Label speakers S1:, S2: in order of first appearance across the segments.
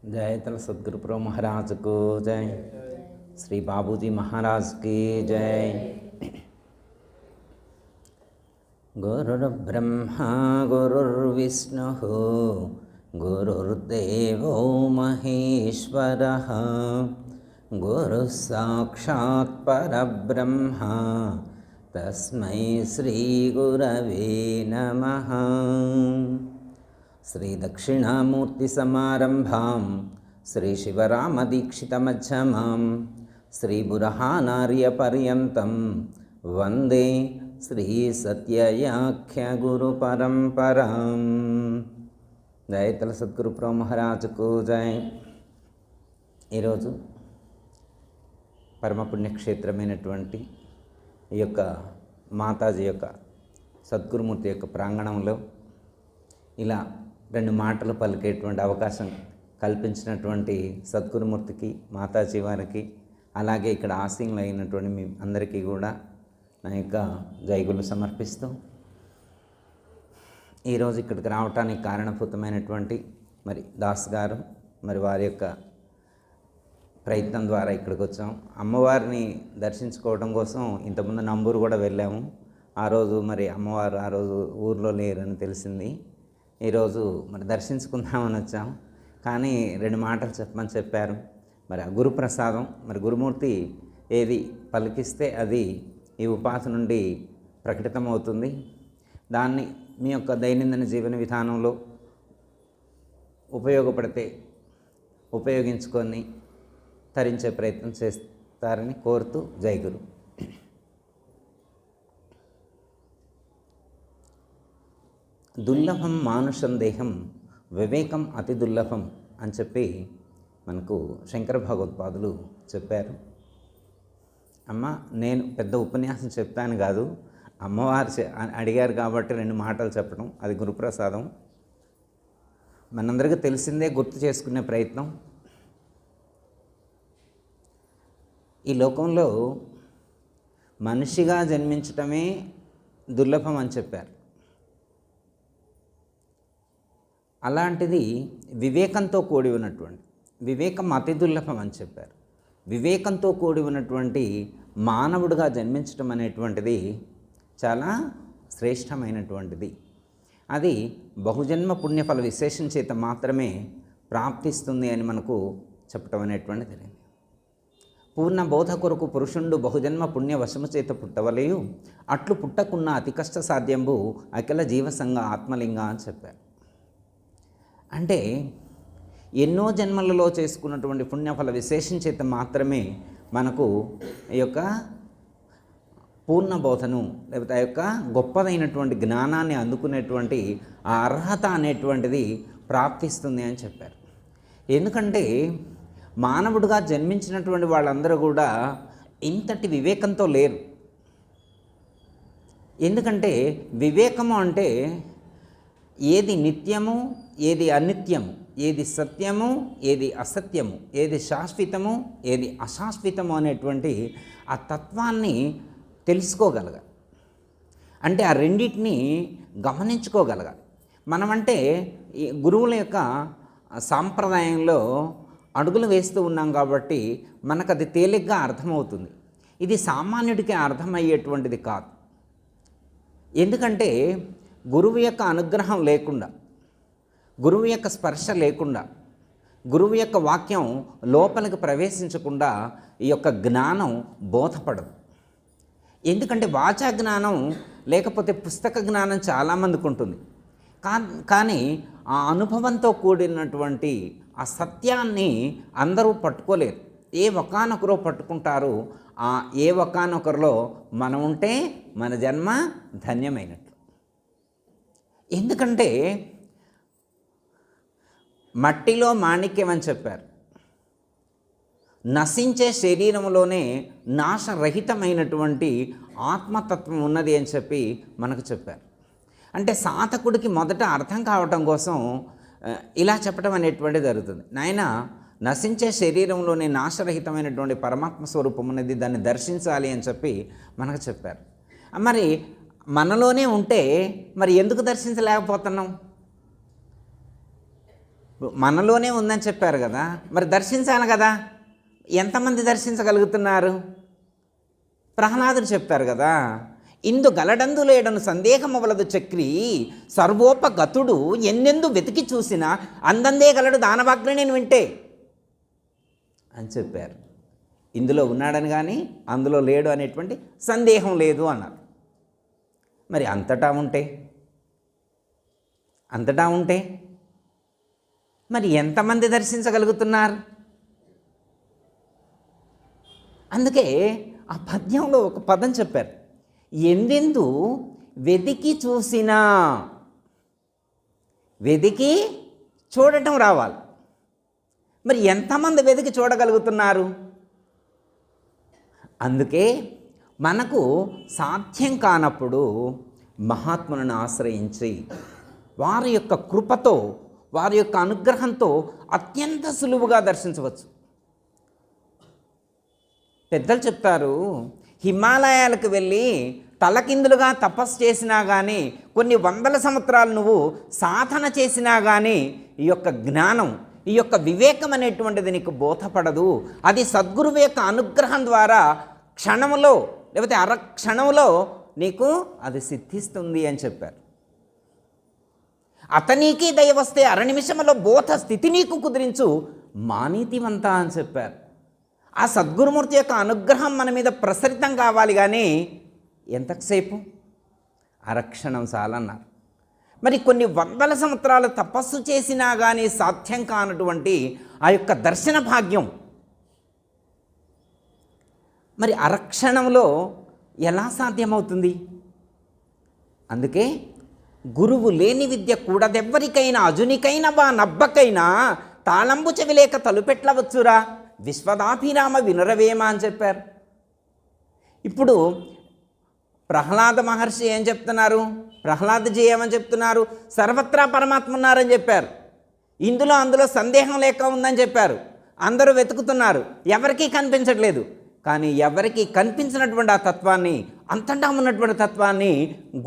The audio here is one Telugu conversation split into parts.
S1: जय तल सद्गुरु प्रो महाराज को जय। श्री बाबूजी महाराज की जय। गुरुर्ब्रह्मा गुरुर्विष्णुः गुरुर्देवो महेश्वरः गुरुः साक्षात् परब्रह्म तस्मै श्री गुरवे नमः। श्री दक्षिणामूर्ति समारंभां श्री शिवरामदीक्षितमध्यमां श्री बुरहानार्य पर्यन्तं वंदे श्री सत्ययाख्य गुरु परंपरां। जय तल सद्गुरु प्रो महाराज को जय। ఈరోజు పరమ పుణ్యక్షేత్రమైనటువంటి ఈ యొక్క మాతాజీ యొక్క సద్గురుమూర్తి యొక్క ప్రాంగణంలో ఇలా రెండు మాటలు పలికేటువంటి అవకాశం కల్పించినటువంటి సద్గురుమూర్తికి, మాతాజీ వారికి, అలాగే ఇక్కడ ఆసీనులు అయినటువంటి మీ అందరికీ కూడా నా యొక్క జైగులు సమర్పిస్తూ, ఈరోజు ఇక్కడికి రావటానికి కారణభూతమైనటువంటి మరి దాస్ గారు, మరి వారి యొక్క ప్రయత్నం ద్వారా ఇక్కడికి వచ్చాం. అమ్మవారిని దర్శించుకోవడం కోసం ఇంతకుముందు నంబూరు కూడా వెళ్ళాము. ఆ రోజు మరి అమ్మవారు ఆ రోజు ఊర్లో లేరని తెలిసింది. ఈరోజు మరి దర్శించుకుందామని వచ్చాం. కానీ రెండు మాటలు చెప్పమని చెప్పారు. మరి ఆ గురుప్రసాదం, మరి గురుమూర్తి ఏది పలికిస్తే అది ఈ ఉపాసన నుండి ప్రకటితమవుతుంది. దాన్ని మీ యొక్క దైనందిన జీవన విధానంలో ఉపయోగపడితే ఉపయోగించుకొని తరించే ప్రయత్నం చేస్తారని కోరుతూ జై గురు. దుర్లభం మానుషం దేహం వివేకం అతి దుర్లభం అని చెప్పి మనకు శంకర భగవత్పాదులు చెప్పారు. అమ్మ, నేను పెద్ద ఉపన్యాసం చెప్తాను కాదు, అమ్మవారు అడిగారు కాబట్టి రెండు మాటలు చెప్పడం అది గురుప్రసాదం. మనందరికీ తెలిసిందే, గుర్తు చేసుకునే ప్రయత్నం. ఈ లోకంలో మనిషిగా జన్మించటమే దుర్లభం అని చెప్పారు. అలాంటిది వివేకంతో కూడి ఉన్నటువంటి, వివేకం అతి దుర్లభం అని చెప్పారు. వివేకంతో కూడి ఉన్నటువంటి మానవుడిగా జన్మించటం అనేటువంటిది చాలా శ్రేష్టమైనటువంటిది. అది బహుజన్మ పుణ్యఫల విశేషం చేత మాత్రమే ప్రాప్తిస్తుంది అని మనకు చెప్పటం అనేటువంటిది జరిగింది. పూర్ణ బోధ కొరకు పురుషుండు బహుజన్మ పుణ్య వశము చేత పుట్టవలేయు, అట్లు పుట్టకున్న అతి కష్ట సాధ్యంబు అఖిల జీవసంగ ఆత్మలింగ అని చెప్పారు. అంటే ఎన్నో జన్మలలో చేసుకున్నటువంటి పుణ్యఫల విశేషం చేత మాత్రమే మనకు ఈ యొక్క పూర్ణ బోధను, లేకపోతే ఆ యొక్క గొప్పదైనటువంటి జ్ఞానాన్ని అందుకునేటువంటి ఆ అర్హత అనేటువంటిది ప్రాప్తిస్తుంది అని చెప్పారు. ఎందుకంటే మానవుడిగా జన్మించినటువంటి వాళ్ళందరూ కూడా ఇంతటి వివేకంతో లేరు. ఎందుకంటే వివేకము అంటే ఏది నిత్యము, ఏది అనిత్యము, ఏది సత్యము, ఏది అసత్యము, ఏది శాశ్వతము, ఏది అశాశ్వతము అనేటువంటి ఆ తత్వాన్ని తెలుసుకోగలగాలి. అంటే ఆ రెండింటిని గమనించుకోగలగాలి. మనమంటే ఈ గురువుల యొక్క సాంప్రదాయంలో అడుగులు వేస్తూ ఉన్నాం కాబట్టి మనకు అది తేలిగ్గా అర్థమవుతుంది. ఇది సామాన్యుడికి అర్థమయ్యేటువంటిది కాదు. ఎందుకంటే గురువు యొక్క అనుగ్రహం లేకుండా, గురువు యొక్క స్పర్శ లేకుండా, గురువు యొక్క వాక్యం లోపలికి ప్రవేశించకుండా ఈ యొక్క జ్ఞానం బోధపడదు. ఎందుకంటే వాచా జ్ఞానం లేకపోతే పుస్తక జ్ఞానం చాలామందికి ఉంటుంది. కానీ ఆ అనుభవంతో కూడినటువంటి ఆ సత్యాన్ని అందరూ పట్టుకోలేరు. ఏ ఒకానొకరో పట్టుకుంటారు. ఆ ఏ ఒకానొకరిలో మనం ఉంటే మన జన్మ ధన్యమైనట్లు. ఎందుకంటే మట్టిలో మాణిక్యం అని చెప్పారు. నశించే శరీరంలోనే నాశరహితమైనటువంటి ఆత్మతత్వం ఉన్నది అని చెప్పి మనకు చెప్పారు. అంటే సాధకుడికి మొదట అర్థం కావటం కోసం ఇలా చెప్పడం అనేటువంటిది జరుగుతుంది. నాయన, నశించే శరీరంలోనే నాశరహితమైనటువంటి పరమాత్మ స్వరూపం ఉన్నది, దాన్ని దర్శించాలి అని చెప్పి మనకు చెప్పారు. మరి మనలోనే ఉంటే మరి ఎందుకు దర్శించలేకపోతున్నాం? మనలోనే ఉందని చెప్పారు కదా, మరి దర్శించాలి కదా. ఎంతమంది దర్శించగలుగుతున్నారు? ప్రహ్లాదుడు చెప్పారు కదా, ఇందు గలడందు లేడను సందేహమవలదు చక్రి సర్వోపగతుడు ఎన్నెందు వెతికి చూసినా అందందే గలడు దానవాగ్ని నేను వింటే అని చెప్పారు. ఇందులో ఉన్నాడని కానీ అందులో లేడు అనేటువంటి సందేహం లేదు అన్నారు. మరి అంతటా ఉంటే మరి ఎంతమంది దర్శించగలుగుతున్నారు? అందుకే ఆ పద్యంలో ఒక పదం చెప్పారు, ఎందెందు వెతికి చూసినా. వెతికి చూడటం రావాలి. మరి ఎంతమంది వెతికి చూడగలుగుతున్నారు? అందుకే మనకు సాధ్యం కానప్పుడు మహాత్ములను ఆశ్రయించి వారి యొక్క కృపతో, వారి యొక్క అనుగ్రహంతో అత్యంత సులువుగా దర్శించవచ్చు. పెద్దలు చెప్తారు, హిమాలయాలకు వెళ్ళి తలకిందులుగా తపస్సు చేసినా కానీ, కొన్ని వందల సంవత్సరాలు నువ్వు సాధన చేసినా కానీ ఈ యొక్క జ్ఞానం, ఈ యొక్క వివేకం అనేటువంటిది నీకు బోధపడదు. అది సద్గురువు యొక్క అనుగ్రహం ద్వారా క్షణంలో లేకపోతే అరక్షణంలో నీకు అది సిద్ధిస్తుంది అని చెప్పారు. అతనికి దయ వస్తే అర నిమిషంలో బోధ స్థితి నీకు కుదిరించు మానీతివంత అని చెప్పారు. ఆ సద్గురుమూర్తి యొక్క అనుగ్రహం మన మీద ప్రసరితం కావాలి, కానీ ఎంతసేపు? అరక్షణం చాలన్నారు. మరి కొన్ని వందల సంవత్సరాలు తపస్సు చేసినా కానీ సాధ్యం కానటువంటి ఆ యొక్క దర్శన భాగ్యం మరి అరక్షణంలో ఎలా సాధ్యమవుతుంది? అందుకే గురువు లేని విద్య కూడదెవ్వరికైనా, అజునికైనా వా నబ్బకైనా తాళంబు చెవిలేక తలుపెట్లవచ్చురా విశ్వదాభిరామ వినురవేమ అని చెప్పారు. ఇప్పుడు ప్రహ్లాద మహర్షి ఏం చెప్తున్నారు? ప్రహ్లాదజీ ఏమని చెప్తున్నారు? సర్వత్రా పరమాత్మ ఉన్నారని చెప్పారు. అందులో సందేహం లేక ఉందని చెప్పారు. అందరూ వెతుకుతున్నారు, ఎవరికీ కనిపించట్లేదు. కానీ ఎవరికి కనిపించినటువంటి ఆ తత్వాన్ని, అంతటా ఉన్నటువంటి తత్వాన్ని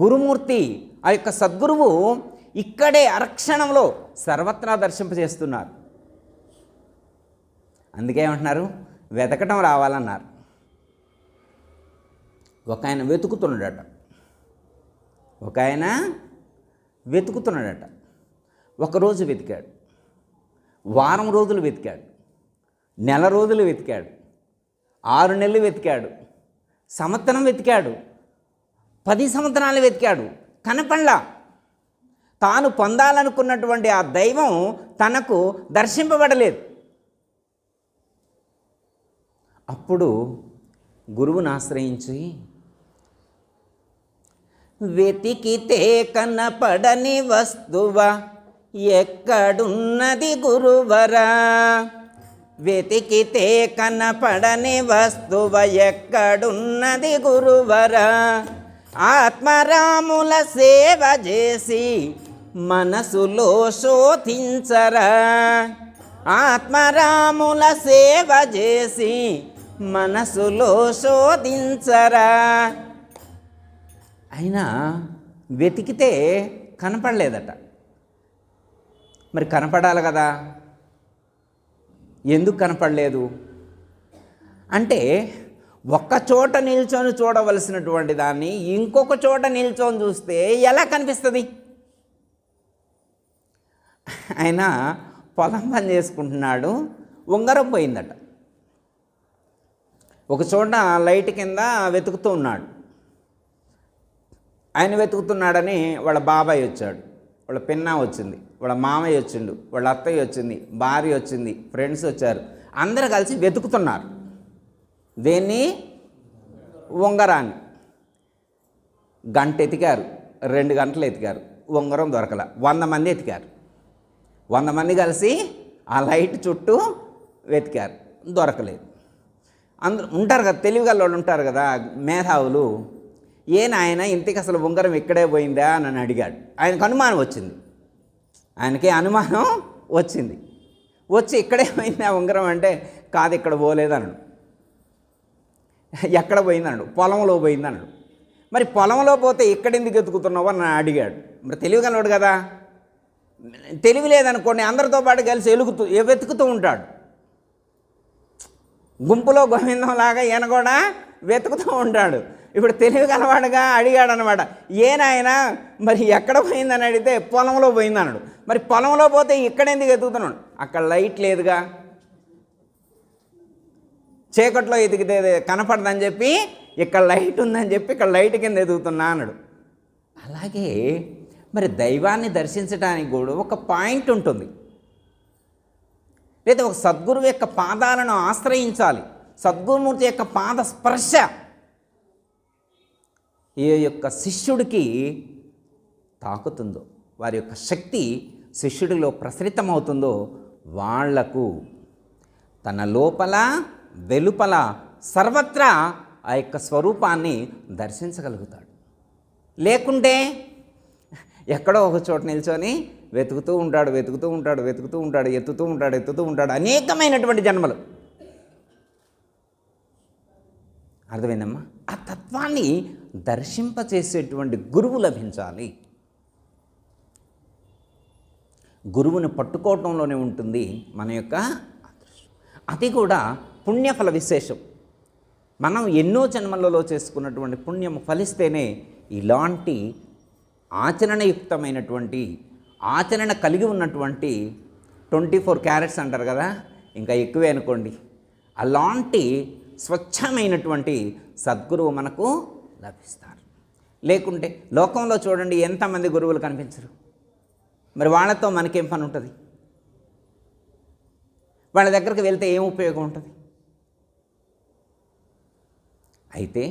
S1: గురుమూర్తి, ఆ యొక్క సద్గురువు ఇక్కడే అరక్షణంలో సర్వత్రా దర్శింపజేస్తున్నారు. అందుకే ఏమంటున్నారు? వెతకటం రావాలన్నారు. ఒక ఆయన వెతుకుతున్నాడట. ఒకరోజు వెతికాడు, వారం రోజులు వెతికాడు, నెల రోజులు వెతికాడు, 6 నెలలు వెతికాడు, సంవత్సరం వెతికాడు, 10 సంవత్సరాలు వెతికాడు, కనపడలా. తాను పొందాలనుకున్నటువంటి ఆ దైవం తనకు దర్శింపబడలేదు. అప్పుడు గురువుని ఆశ్రయించి, వెతికితే కనపడని వస్తువ ఎక్కడున్నది గురువరా, వెతికితే కనపడని వస్తువ ఎక్కడున్నది గురువరా, ఆత్మరాముల సేవ చేసి మనసులో శోధించరా, ఆత్మరాముల సేవ చేసి మనసులో శోధించరా. అయినా వెతికితే కనపడలేదట. మరి కనపడాలి కదా, ఎందుకు కనపడలేదు అంటే, ఒక్క చోట నిల్చొని చూడవలసినటువంటి దాన్ని ఇంకొక చోట నిల్చొని చూస్తే ఎలా కనిపిస్తుంది? ఆయన పొలం పని చేసుకుంటున్నాడు, ఉంగరం పోయిందట. ఒక చోట లైట్ కింద వెతుకుతూ ఉన్నాడు. ఆయన వెతుకుతున్నాడని వాళ్ళ బాబాయ్ వచ్చాడు, వాళ్ళ పిన్న వచ్చింది, వాళ్ళ మామయ్య వచ్చిండు, వాళ్ళ అత్తయ్య వచ్చింది, భార్య వచ్చింది, ఫ్రెండ్స్ వచ్చారు. అందరూ కలిసి వెతుకుతున్నారు. దేన్ని? ఉంగరాన్ని. గంట ఎతికారు, 2 గంటలు ఎతికారు, ఉంగరం దొరకల. 100 మంది ఎతికారు. 100 మంది కలిసి ఆ లైట్ చుట్టూ వెతికారు, దొరకలేదు. అందరూ ఉంటారు కదా, తెలివిగల వాళ్ళు ఉంటారు కదా, మేధావులు. ఆయన ఇంతకి అసలు ఉంగరం ఇక్కడే పోయిందా అని అడిగాడు. ఆయనకు అనుమానం వచ్చింది. వచ్చి ఇక్కడే పోయిందా ఉంగరం అంటే, కాదు ఇక్కడ పోలేదన్నాడు. ఎక్కడ పోయిందన్నాడు? పొలంలో పోయిందన్నాడు. మరి పొలంలో పోతే ఇక్కడ ఎందుకు ఎత్తుకుతున్నావు అని అడిగాడు. మరి తెలివిగలవాడు కదా, తెలివి లేదనుకోండి, అందరితో పాటు కలిసి వెతుకుతూ ఉంటాడు. గుంపులో గోవిందంలాగా ఈయన కూడా వెతుకుతూ ఉంటాడు. ఇప్పుడు తెలివి గలవాడుగా అడిగాడు అనమాట, ఏనాయన మరి ఎక్కడ పోయిందని అడిగితే పొలంలో పోయిందన్నాడు. మరి పొలంలో పోతే ఇక్కడెందుకు వెతుకుతున్నాడు? అక్కడ లైట్ లేదుగా, చీకట్లో ఎతికితే కనపడదని చెప్పి ఇక్కడ లైట్ ఉందని చెప్పి ఇక్కడ లైట్ కింద ఎదుగుతున్నా అన్నాడు. అలాగే మరి దైవాన్ని దర్శించడానికి కూడా ఒక పాయింట్ ఉంటుంది, లేదా ఒక సద్గురువు యొక్క పాదాలను ఆశ్రయించాలి. సద్గురుమూర్తి యొక్క పాద స్పర్శ ఏ యొక్క శిష్యుడికి తాకుతుందో, వారి యొక్క శక్తి శిష్యుడిలో ప్రసరితమవుతుందో వాళ్లకు తన లోపల వెలుపల సర్వత్రా ఆ యొక్క స్వరూపాన్ని దర్శించగలుగుతాడు. లేకుంటే ఎక్కడో ఒక చోట నిల్చొని వెతుకుతూ ఉంటాడు, ఎత్తుతూ ఉంటాడు అనేకమైనటువంటి జన్మలు. అర్థమైందమ్మా? ఆ తత్వాన్ని దర్శింపచేసేటువంటి గురువు లభించాలి. గురువుని పట్టుకోవటంలోనే ఉంటుంది మన యొక్క అదృష్టం. అది కూడా పుణ్యఫల విశేషం. మనం ఎన్నో జన్మలలో చేసుకున్నటువంటి పుణ్యం ఫలిస్తేనే ఇలాంటి ఆచరణయుక్తమైనటువంటి ఆచరణ కలిగి ఉన్నటువంటి 24 క్యారెట్స్ అంటారు కదా, ఇంకా ఎక్కువే అనుకోండి, అలాంటి స్వచ్ఛమైనటువంటి సద్గురువు మనకు లభిస్తారు. లేకుంటే లోకంలో చూడండి ఎంతమంది గురువులు కనిపించరు, మరి వాళ్ళతో మనకేం పని ఉంటుంది? వాళ్ళ దగ్గరికి వెళ్తే ఏం ఉపయోగం ఉంటుంది? అయితే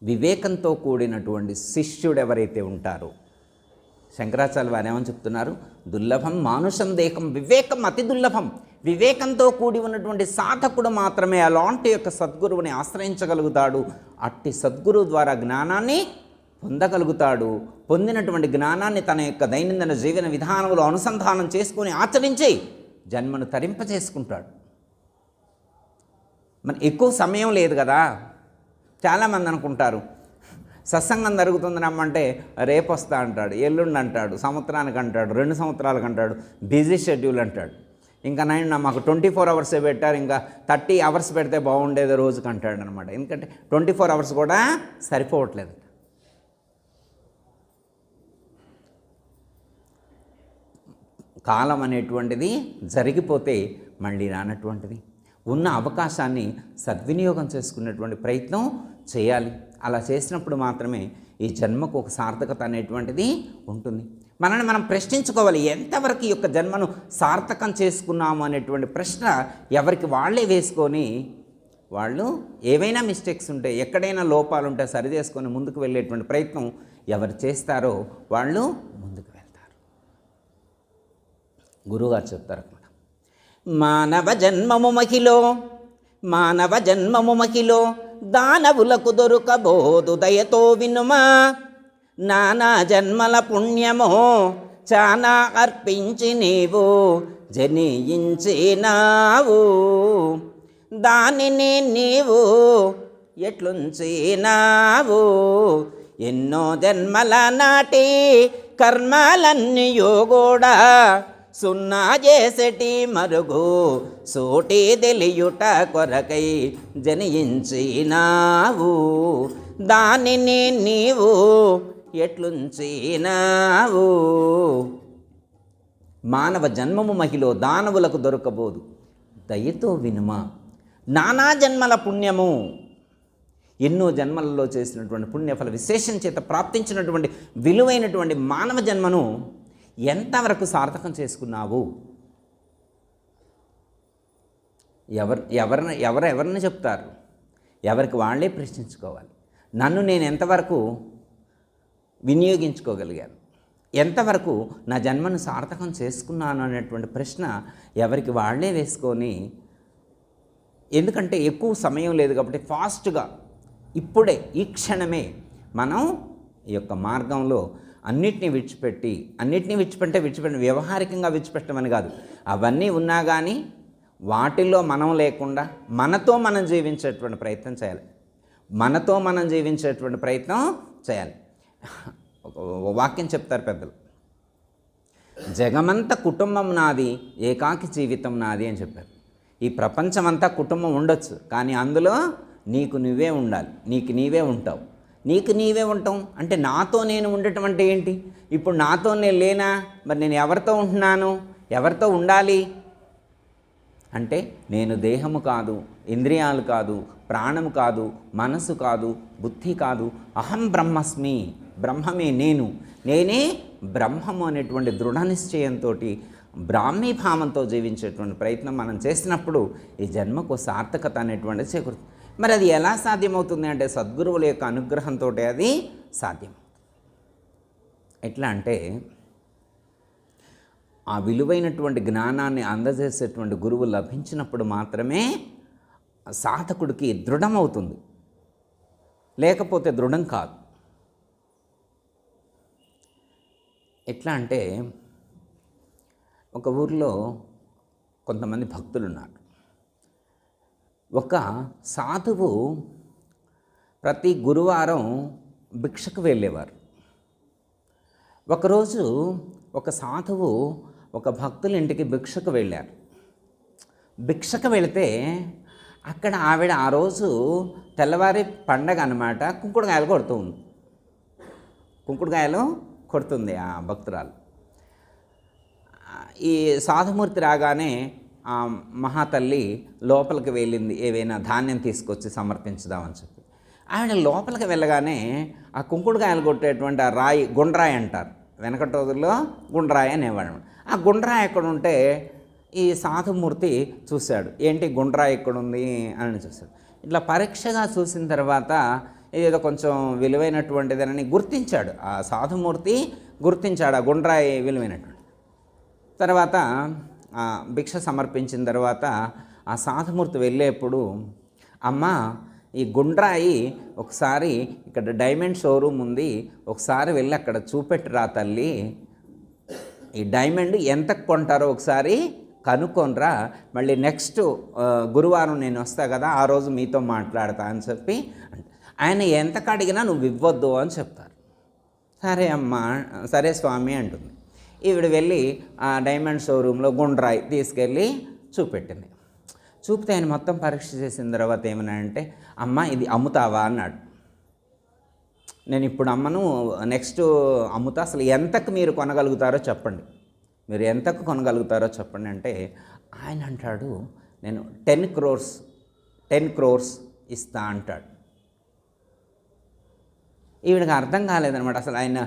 S1: వివేకంతో కూడినటువంటి శిష్యుడు ఎవరైతే ఉంటారో, శంకరాచార్య వారు ఏమని చెప్తున్నారు? దుర్లభం మానుషం దేహం వివేకం అతి దుర్లభం. వివేకంతో కూడి ఉన్నటువంటి సాధకుడు మాత్రమే అలాంటి యొక్క సద్గురువుని ఆశ్రయించగలుగుతాడు. అట్టి సద్గురువు ద్వారా జ్ఞానాన్ని పొందగలుగుతాడు. పొందినటువంటి జ్ఞానాన్ని తన యొక్క దైనందిన జీవన విధానంలో అనుసంధానం చేసుకొని ఆచరించి జన్మను తరింపచేసుకుంటాడు. మన ఎక్కువ సమయం లేదు కదా. చాలామంది అనుకుంటారు సత్సంగం జరుగుతుంది రమ్మంటే రేపు వస్తా అంటాడు, ఎల్లుండి అంటాడు, సంవత్సరానికి అంటాడు, 2 సంవత్సరాలకు అంటాడు, బిజీ షెడ్యూల్ అంటాడు. ఇంకా మాకు 24 అవర్సే పెట్టారు, ఇంకా 30 అవర్స్ పెడితే బాగుండేది రోజుకి అంటాడు అనమాట. ఎందుకంటే 24 అవర్స్ కూడా సరిపోవట్లేదు. కాలం అనేటువంటిది జరిగిపోతే మళ్ళీ రానటువంటిది. ఉన్న అవకాశాన్ని సద్వినియోగం చేసుకునేటువంటి ప్రయత్నం చేయాలి. అలా చేసినప్పుడు మాత్రమే ఈ జన్మకు ఒక సార్థకత అనేటువంటిది ఉంటుంది. మనల్ని మనం ప్రశ్నించుకోవాలి, ఎంతవరకు ఈ యొక్క జన్మను సార్థకం చేసుకున్నాము అనేటువంటి ప్రశ్న ఎవరికి వాళ్ళే వేసుకొని, వాళ్ళు ఏవైనా మిస్టేక్స్ ఉంటే, ఎక్కడైనా లోపాలు ఉంటే సరి చేసుకొని ముందుకు వెళ్ళేటువంటి ప్రయత్నం ఎవరు చేస్తారో వాళ్ళు ముందుకు వెళ్తారు. గురువుగారు చెప్తారు అన్నమాట, మానవ జన్మము మహిలో దానవులకు దొరకబోదు దయతో వినుమా. నానా జన్మల పుణ్యమో చానా అర్పించి నీవు జనించినావు, దానిని నీవు ఎట్లుంచినావు. ఎన్నో జన్మల నాటి కర్మాలన్నీయో కూడా సున్నా చేసటి మరుగు సోటి తెలియుట కొరకై జనించినావు, దానిని నీవు ఎట్లుంచినావు. మానవ జన్మము మహిలో దానవులకు దొరకబోదు దయతో వినుమా. నానా జన్మల పుణ్యము, ఎన్నో జన్మలలో చేసినటువంటి పుణ్యఫల విశేషం చేత ప్రాప్తించినటువంటి విలువైనటువంటి మానవ జన్మను ఎంతవరకు సార్థకం చేసుకున్నావు? ఎవరిని చెప్తారు? ఎవరికి వాళ్ళే ప్రశ్నించుకోవాలి. నన్ను నేను ఎంతవరకు వినియోగించుకోగలిగాను, ఎంతవరకు నా జన్మను సార్థకం చేసుకున్నాను అనేటువంటి ప్రశ్న ఎవరికి వాళ్ళే వేసుకొని, ఎందుకంటే ఎక్కువ సమయం లేదు కాబట్టి ఫాస్ట్గా ఇప్పుడే ఈ క్షణమే మనం ఈ యొక్క మార్గంలో అన్నిటినీ విడిచిపెట్టి వ్యవహారికంగా విడిచిపెట్టమని కాదు, అవన్నీ ఉన్నా కానీ వాటిల్లో మనం లేకుండా మనతో మనం జీవించేటువంటి ప్రయత్నం చేయాలి. ఒక వాక్యం చెప్తారు పెద్దలు, జగమంత కుటుంబం నాది, ఏకాకి జీవితం నాది అని చెప్పారు. ఈ ప్రపంచమంతా కుటుంబం ఉండొచ్చు, కానీ అందులో నీకు నువ్వే ఉండాలి, నీకు నీవే ఉంటావు. నీకు నీవే ఉంటాం అంటే నాతో నేను ఉండటం అంటే ఏంటి? ఇప్పుడు నాతో నేను లేనా? మరి నేను ఎవరితో ఉంటున్నాను? ఎవరితో ఉండాలి అంటే నేను దేహము కాదు, ఇంద్రియాలు కాదు, ప్రాణము కాదు, మనసు కాదు, బుద్ధి కాదు, అహం బ్రహ్మస్మి, బ్రహ్మమే నేను, నేనే బ్రహ్మము అనేటువంటి దృఢ నిశ్చయంతో బ్రాహ్మీ భావంతో జీవించేటువంటి ప్రయత్నం మనం చేసినప్పుడు ఈ జన్మకు సార్థకత అనేటువంటిది చేకూరుతుంది. మరి అది ఎలా సాధ్యమవుతుంది అంటే సద్గురువుల యొక్క అనుగ్రహంతో అది సాధ్యం. ఎట్లా అంటే ఆ విలువైనటువంటి జ్ఞానాన్ని అందజేసేటువంటి గురువు లభించినప్పుడు మాత్రమే సాధకుడికి దృఢమవుతుంది, లేకపోతే దృఢం కాదు. ఎట్లా అంటే ఒక ఊరిలో కొంతమంది భక్తులు ఉన్నారు. ఒక సాధువు ప్రతి గురువారం భిక్షకు వెళ్ళేవారు. ఒకరోజు ఒక సాధువు ఒక భక్తుల ఇంటికి భిక్షకు వెళ్ళారు. భిక్షకు వెళితే అక్కడ ఆవిడ ఆ రోజు తెల్లవారి పండగ అన్నమాట, కుంకుడుకాయలు కొడుతూ ఉంది. కుంకుడుకాయలు కొడుతుంది ఆ భక్తురాలు. ఈ సాధుమూర్తి రాగానే ఆ మహాతల్లి లోపలికి వెళ్ళింది, ఏవైనా ధాన్యం తీసుకొచ్చి సమర్పించుదామని చెప్పి. ఆవిడ లోపలికి వెళ్ళగానే ఆ కుంకుడుకాయలు కొట్టేటువంటి ఆ రాయి, గుండ్రాయి అంటారు, వెనకటి రోజుల్లో గుండ్రాయి అనేవాడు. ఆ గుండ్రాయి ఎక్కడ ఉంటే ఈ సాధుమూర్తి చూశాడు, ఏంటి గుండ్రాయి ఎక్కడుంది అని చూశాడు. ఇట్లా పరీక్షగా చూసిన తర్వాత ఏదో కొంచెం విలువైనటువంటిదని గుర్తించాడు. ఆ సాధుమూర్తి గుర్తించాడు ఆ గుండ్రాయి విలువైనటువంటి. తర్వాత భిక్ష సమర్పించిన తర్వాత ఆ సాధుమూర్తి వెళ్ళేప్పుడు, అమ్మ ఈ గుండ్రాయి ఒకసారి ఇక్కడ డైమండ్ షోరూమ్ ఉంది, ఒకసారి వెళ్ళి అక్కడ చూపెట్టురా తల్లి, ఈ డైమండ్ ఎంతకు కొంటారో ఒకసారి కనుక్కొనిరా, మళ్ళీ నెక్స్ట్ గురువారం నేను వస్తా కదా, ఆ రోజు మీతో మాట్లాడతా అని చెప్పి ఆయన ఎంతకు అడిగినా నువ్వు ఇవ్వద్దు అని చెప్తారు. సరే అమ్మ, సరే స్వామి అంటుంది. ఈవిడ వెళ్ళి ఆ డైమండ్ షోరూంలో గుండ్రాయి తీసుకెళ్ళి చూపెట్టింది. చూపితే ఆయన మొత్తం పరీక్ష చేసిన తర్వాత ఏమన్నాడంటే, అమ్మ ఇది అమ్ముతావా అన్నాడు. నేను ఇప్పుడు అమ్మను, నెక్స్ట్ అమ్ముతా, అసలు ఎంతకు మీరు కొనగలుగుతారో చెప్పండి, మీరు ఎంతకు కొనగలుగుతారో చెప్పండి అంటే ఆయన అంటాడు, నేను 10 crores ఇస్తా అంటాడు. ఈవిడికి అర్థం కాలేదనమాట. అసలు ఆయన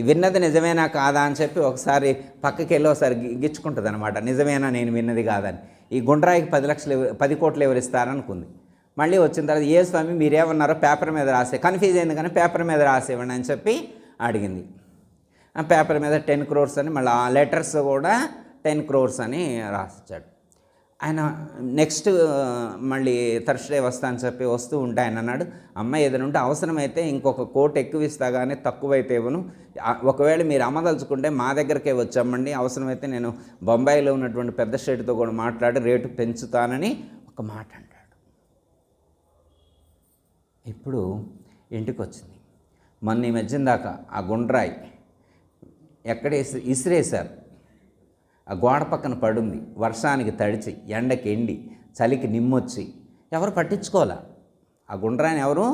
S1: విన్నది నిజమేనా కాదా అని చెప్పి ఒకసారి పక్కకి వెళ్ళి ఒకసారి గిచ్చుకుంటుంది అనమాట, నిజమేనా నేను విన్నది కాదని. ఈ గుండ్రాయికి 10 కోట్లు ఎవరు ఇస్తారనుకుంది. మళ్ళీ వచ్చిన తర్వాత, ఏ స్వామి మీరేమన్నారో పేపర్ మీద రాసే, కన్ఫ్యూజ్ అయింది కానీ పేపర్ మీద రాసేవ్వండి అని చెప్పి అడిగింది. ఆ పేపర్ మీద 10 crores అని, మళ్ళీ ఆ లెటర్స్ కూడా 10 crores అని రాసిచ్చాడు. ఆయన నెక్స్ట్ మళ్ళీ థర్స్డే వస్తా అని చెప్పి వస్తూ ఉంటే ఆయన అన్నాడు, అమ్మ ఏదైనా ఉంటే అవసరమైతే ఇంకొక 1 కోటి ఎక్కువ ఇస్తా కానీ తక్కువైతే ఇవ్వను, ఒకవేళ మీరు అమ్మదలుచుకుంటే మా దగ్గరకే వచ్చామండి, అవసరమైతే నేను బొంబాయిలో ఉన్నటువంటి పెద్ద స్టేట్తో కూడా మాట్లాడి రేటు పెంచుతానని ఒక మాట అంటాడు. ఇప్పుడు ఇంటికి వచ్చింది. మొన్న ఈ మధ్యన దాకా ఆ గుండ్రాయి ఎక్కడ ఇసిరేశారు, ఆ గోడ పక్కన పడుంది, వర్షానికి తడిచి, ఎండకి ఎండి, చలికి నిమ్మొచ్చి ఎవరు పట్టించుకోవాలా, ఆ గుండ్రాయిని ఎవరు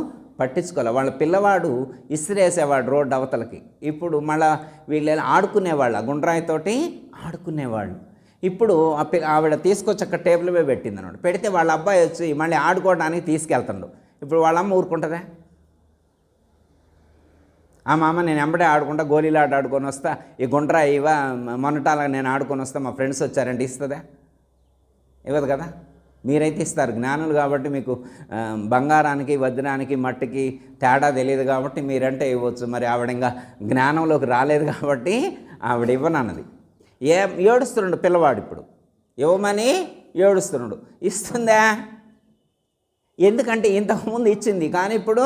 S1: పట్టించుకోవాలి. వాళ్ళ పిల్లవాడు ఇసిరేసేవాడు రోడ్డు అవతలకి. ఇప్పుడు మళ్ళీ వీళ్ళు ఆడుకునేవాళ్ళు, ఆ గుండ్రాయితోటి ఆడుకునేవాళ్ళు. ఇప్పుడు ఆవిడ తీసుకొచ్చి అక్కడ టేబుల్ మీద పెట్టింది అన్నమాట. పెడితే వాళ్ళ అబ్బాయి వచ్చి మళ్ళీ ఆడుకోవడానికి తీసుకెళ్తాడు. ఇప్పుడు వాళ్ళమ్మ ఊరుకుంటుందా? ఆ మామ నేను ఎంబడే ఆడుకుంటా, గోళీలాట ఆడుకొని వస్తా, ఈ గుండ్రాయి ఇవా మొన్నటాల నేను ఆడుకొని వస్తా, మా ఫ్రెండ్స్ వచ్చారంటే ఇస్తుందా? ఇవ్వదు కదా. మీరైతే ఇస్తారు, జ్ఞానులు కాబట్టి మీకు బంగారానికి వజ్రానికి మట్టికి తేడా తెలియదు కాబట్టి మీరంటే ఇవ్వచ్చు. మరి ఆవిడ ఇంకా జ్ఞానంలోకి రాలేదు కాబట్టి ఆవిడ ఇవ్వనన్నది. ఏడుస్తున్నాడు పిల్లవాడు, ఇప్పుడు ఇవ్వమని ఏడుస్తున్నాడు. ఇస్తుందా? ఎందుకంటే ఇంతకుముందు ఇచ్చింది, కానీ ఇప్పుడు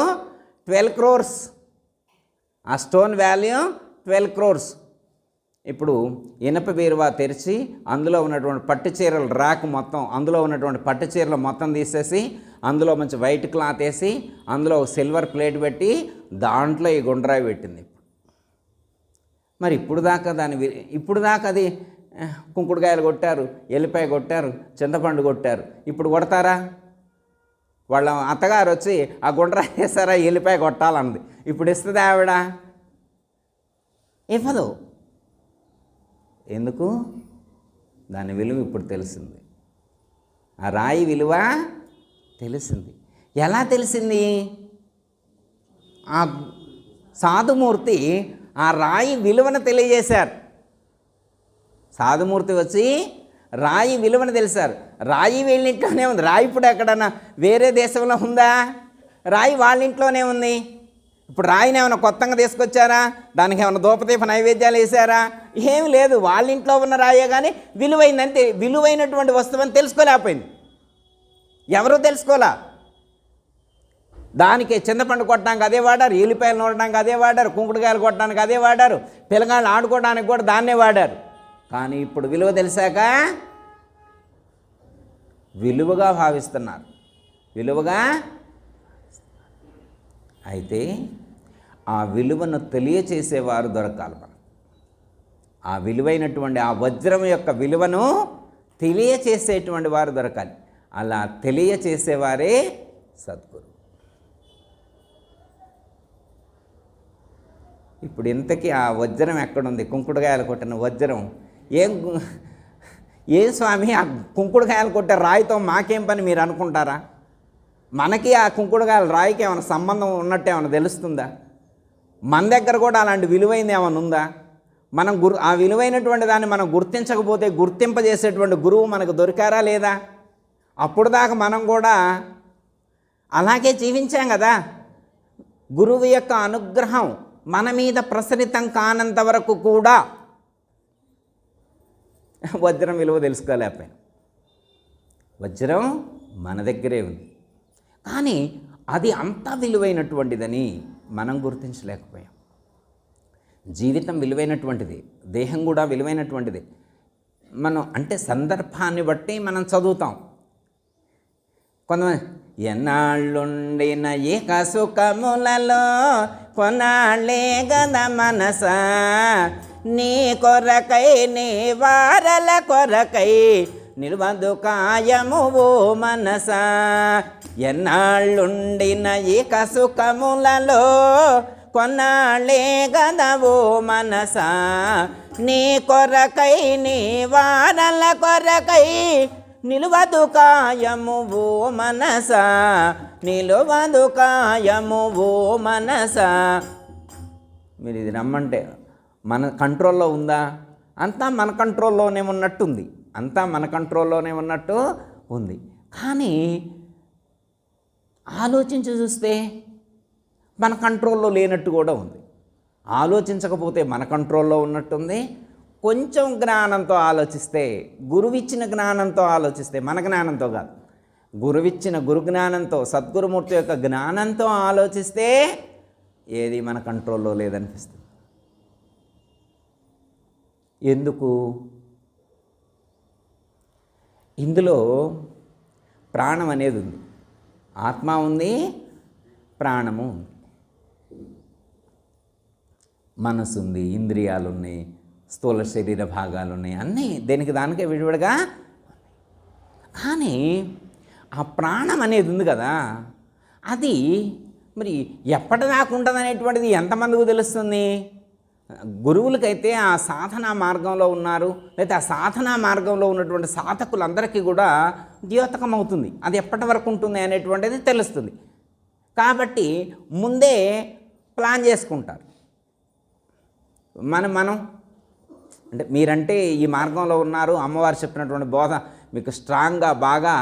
S1: 12 crores, ఆ స్టోన్ వాల్యూ 12 crores. ఇప్పుడు ఇనప బీరువా తెరిచి అందులో ఉన్నటువంటి పట్టు చీరల ర్యాక్ మొత్తం, అందులో ఉన్నటువంటి పట్టు చీరలు మొత్తం తీసేసి అందులో మంచి వైట్ క్లాత్ వేసి అందులో ఒక సిల్వర్ ప్లేట్ పెట్టి దాంట్లో ఈ గుండ్రాయి పెట్టింది. మరి ఇప్పుడు దాకా అది కుంకుడుకాయలు కొట్టారు, ఎల్లిపాయ కొట్టారు, చింతపండు కొట్టారు. ఇప్పుడు కొడతారా? వాళ్ళ అత్తగారు వచ్చి ఆ గుండ్రాయి వేస్తారా, ఎల్లిపాయ కొట్టాలన్నది. ఇప్పుడు ఇస్తుంది ఆవిడ? ఇవ్వదు. ఎందుకు? దాని విలువ ఇప్పుడు తెలిసింది. ఆ రాయి విలువ తెలిసింది. ఎలా తెలిసింది? ఆ సాధుమూర్తి ఆ రాయి విలువను తెలియజేశారు. సాధుమూర్తి వచ్చి రాయి విలువను తెలిసారు. రాయి వీళ్ళింట్లోనే ఉంది. రాయి ఇప్పుడు ఎక్కడన్నా వేరే దేశంలో ఉందా? రాయి వాళ్ళ ఇంట్లోనే ఉంది. ఇప్పుడు రాయిని ఏమైనా కొత్తగా తీసుకొచ్చారా? దానికి ఏమైనా ధూపదీప నైవేద్యాలు వేసారా? ఏమి లేదు. వాళ్ళ ఇంట్లో ఉన్న రాయే కానీ విలువైందంతే. విలువైనటువంటి వస్తువు అని తెలుసుకోలేకపోయింది. ఎవరూ తెలుసుకోలే. దానికి చింతపండు కొట్టడానికి అదే వాడారు, ఎల్లిపాయలు నూరడానికి అదే వాడారు, కుంకుడుకాయలు కొట్టడానికి అదే వాడారు, పిల్లగాళ్ళు ఆడుకోవడానికి కూడా దాన్నే వాడారు. కానీ ఇప్పుడు విలువ తెలిసాక విలువగా భావిస్తున్నారు. విలువగా. అయితే ఆ విలువను తెలియచేసేవారు దొరకాలి మనకు. ఆ విలువైనటువంటి ఆ వజ్రం యొక్క విలువను తెలియచేసేటువంటి వారు దొరకాలి. అలా తెలియచేసేవారే సద్గురు. ఇప్పుడు ఇంతకీ ఆ వజ్రం ఎక్కడుంది? కుంకుడుకాయలు కొట్టిన వజ్రం ఏం స్వామి, ఆ కుంకుడుకాయలు కొట్టే రాయితో మాకేం పని మీరు అనుకుంటారా? మనకి ఆ కుంకుడుకాయల రాయికి ఏమైనా సంబంధం ఉన్నట్టు ఏమైనా తెలుస్తుందా? మన దగ్గర కూడా అలాంటి విలువైంది ఏమైనా ఉందా? మనం ఆ విలువైనటువంటి దాన్ని మనం గుర్తించకపోతే గుర్తింపజేసేటువంటి గురువు మనకు దొరికారా లేదా? అప్పుడు దాకా మనం కూడా అలాగే జీవించాం కదా. గురువు యొక్క అనుగ్రహం మన మీద ప్రసరితం కానంత వరకు కూడా వజ్రం విలువ తెలుసుకోలేకపోయాం. వజ్రం మన దగ్గరే ఉంది, కానీ అది అంత విలువైనటువంటిదని మనం గుర్తించలేకపోయాం. జీవితం విలువైనటువంటిది, దేహం కూడా విలువైనటువంటిది. మనం అంటే సందర్భాన్ని బట్టి మనం చదువుతాం. కొంతమంది ఎన్నాళ్ళుండిన ఏక సుఖములలో కొన్నాళ్ళే గద మనసా, నీ కొరకై నీ వారల కొరకై నిల్వదు కాయము ఓ మనసా. ఎన్నాళ్ళుండిన ఏక సుఖములలో కొన్నాళ్ళే గద ఓ మనసా, నీ కొరకై నీ వారల కొరకై నిలువదు కాయము ఓ మనసా, నిలువదు కాయము ఓ మనసా. మీరు ఇది నమ్మంటే మన కంట్రోల్లో ఉందా? అంతా మన కంట్రోల్లోనే ఉన్నట్టుంది. అంతా మన కంట్రోల్లోనే ఉన్నట్టు ఉంది. కానీ ఆలోచించి చూస్తే మన కంట్రోల్లో లేనట్టు కూడా ఉంది. ఆలోచించకపోతే మన కంట్రోల్లో ఉన్నట్టుంది. కొంచెం జ్ఞానంతో ఆలోచిస్తే, గురువిచ్చిన జ్ఞానంతో ఆలోచిస్తే, మన జ్ఞానంతో కాదు, గురువిచ్చిన గురు జ్ఞానంతో, సద్గురుమూర్తి యొక్క జ్ఞానంతో ఆలోచిస్తే ఏది మన కంట్రోల్లో లేదనిపిస్తుంది. ఎందుకు? ఇందులో ప్రాణం అనేది ఉంది, ఆత్మ ఉంది, ప్రాణము ఉంది, మనసు ఉంది, ఇంద్రియాలు ఉన్నాయి, స్థూల శరీర భాగాలు ఉన్నాయి, అన్నీ దేనికి దానికే విడివిడిగా. కానీ ఆ ప్రాణం అనేది ఉంది కదా, అది మరి ఎప్పటిదాకా ఉంటుంది అనేటువంటిది ఎంతమందికి తెలుస్తుంది? గురువులకైతే ఆ సాధనా మార్గంలో ఉన్నారు, లేకపోతే ఆ సాధనా మార్గంలో ఉన్నటువంటి సాధకులందరికీ కూడా ద్యోతకం అవుతుంది. అది ఎప్పటి వరకు ఉంటుంది అనేటువంటిది తెలుస్తుంది. కాబట్టి ముందే ప్లాన్ చేసుకుంటారు. మనం అంటే మీరంటే ఈ మార్గంలో ఉన్నారు, అమ్మవారు చెప్పినటువంటి బోధ మీకు స్ట్రాంగ్గా బాగా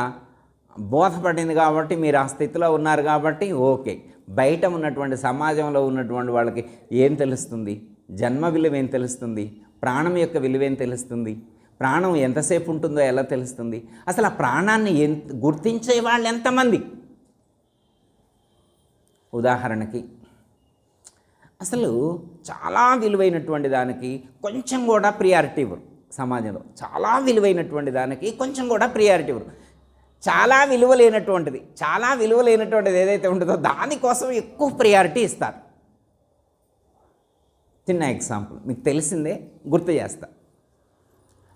S1: బోధపడింది కాబట్టి మీరు ఆ స్థితిలో ఉన్నారు కాబట్టి ఓకే. బయట ఉన్నటువంటి సమాజంలో ఉన్నటువంటి వాళ్ళకి ఏం తెలుస్తుంది? జన్మ విలువ ఏం తెలుస్తుంది? ప్రాణం యొక్క విలువ ఏం తెలుస్తుంది? ప్రాణం ఎంతసేపు ఉంటుందో ఎలా తెలుస్తుంది? అసలు ఆ ప్రాణాన్ని గుర్తించే వాళ్ళు ఎంతమంది? ఉదాహరణకి అసలు చాలా విలువైనటువంటి దానికి కొంచెం కూడా ప్రియారిటీ ఇవ్వరు సమాజంలో. చాలా విలువైనటువంటి దానికి కొంచెం కూడా ప్రియారిటీ ఇవ్వరు. చాలా విలువ లేనటువంటిది ఏదైతే ఉంటుందో దానికోసం ఎక్కువ ప్రియారిటీ ఇస్తారు. చిన్న ఎగ్జాంపుల్ మీకు తెలిసిందే గుర్తు చేస్తా.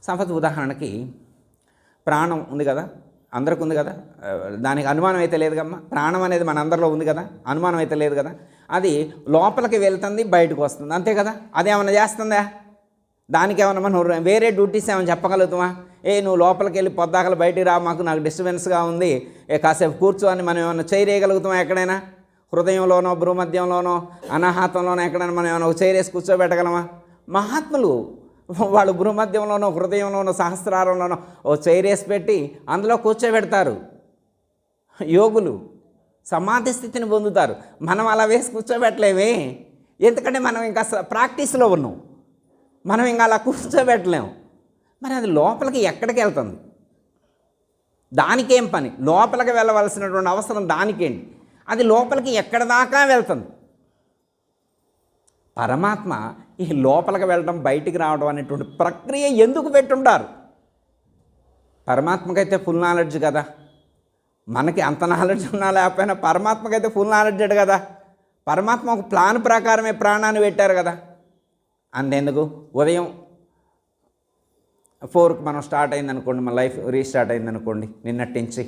S1: సపోజ్ ఉదాహరణకి ప్రాణం ఉంది కదా, అందరికి ఉంది కదా, దానికి అనుమానం అయితే లేదు కమ్మా. ప్రాణం అనేది మన అందరిలో ఉంది కదా, అనుమానం అయితే లేదు కదా. అది లోపలికి వెళ్తుంది, బయటకు వస్తుంది, అంతే కదా. అదేమన్నా చేస్తుందా? దానికి ఏమన్నా మనం వేరే డ్యూటీస్ ఏమైనా చెప్పగలుగుతామా? నువ్వు లోపలికి వెళ్ళి పొద్దాకలు బయటికి రా, నాకు డిస్టర్బెన్స్గా ఉంది, కాసేపు కూర్చో అని మనం ఏమన్నా చేయగలుగుతామా? ఎక్కడైనా హృదయంలోనో, భ్రూమధ్యంలోనో, అనాహతంలోనో ఎక్కడైనా మనం ఏమైనా ఒక చైరేసి కూర్చోబెట్టగలమా? మహాత్ములు వాళ్ళు భ్రూమధ్యంలోనో, హృదయంలోనో, సహస్రారంలోనో ఓ చైరేసి పెట్టి అందులో కూర్చోబెడతారు. యోగులు సమాధి స్థితిని పొందుతారు. మనం అలా వేసి కూర్చోబెట్టలేమే, ఎందుకంటే మనం ఇంకా ప్రాక్టీస్లో ఉన్నాం. మనం ఇంకా అలా కూర్చోబెట్టలేము. మరి అది లోపలికి ఎక్కడికి వెళ్తుంది? దానికేం పని? లోపలికి వెళ్ళవలసినటువంటి అవసరం దానికేంటి? అది లోపలికి ఎక్కడ దాకా వెళ్తుంది. పరమాత్మ ఈ లోపలికి వెళ్ళడం, బయటికి రావడం అనేటువంటి ప్రక్రియ ఎందుకు పెట్టుంటారు? పరమాత్మకైతే ఫుల్ నాలెడ్జ్ కదా. మనకి అంత నాలెడ్జ్ ఉన్నా లేకపోయినా పరమాత్మకైతే ఫుల్ నాలెడ్జెడ్ కదా. పరమాత్మ ఒక ప్లాన్ ప్రకారమే ప్రాణాన్ని పెట్టారు కదా. అంతెందుకు ఉదయం 4కి మనం స్టార్ట్ అయిందనుకోండి, మన లైఫ్ రీస్టార్ట్ అయిందనుకోండి, నిన్నటి నుంచి